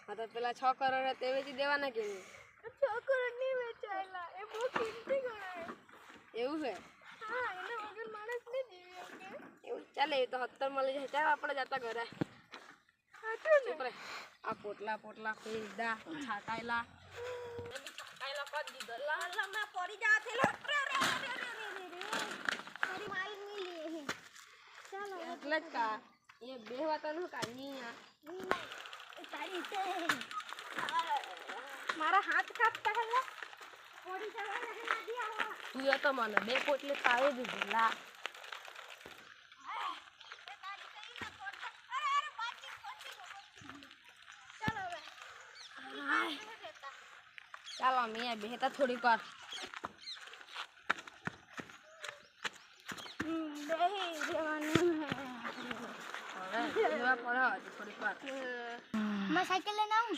હા તો પેલા 6 કરોડ તે વેચી દેવાના કે નહીં? 6 કરોડ નહીં વેચાયેલા, એ બહુ કિંમતી ગણાય. એવું છે? હા, એના વગર માણસ નહીં જીવી શકે. એવું ચાલે, એ તો 70 મળી જાય. ચાલ આપણે જતા ઘરે. સાચું ને? ઉપરે આ પોટલા ખરીદા છાટાયેલા કરી દીધો. અલ્લા માં પડી જા થેલો. મારી માલિક મિલી. ચાલો એટલે જ કા એ બે વાતનું કાની તારી છે. મારા હાથ કાપતા હલા પડી જવા નથી આવા. તું તો મને 2 પોટલે પાવી દીધેલા. ચાલો અમે બેહતા થોડીક વાર. બેહી જવાનું. હવે થોડીક વાર मैं साइकिल लेना हूँ.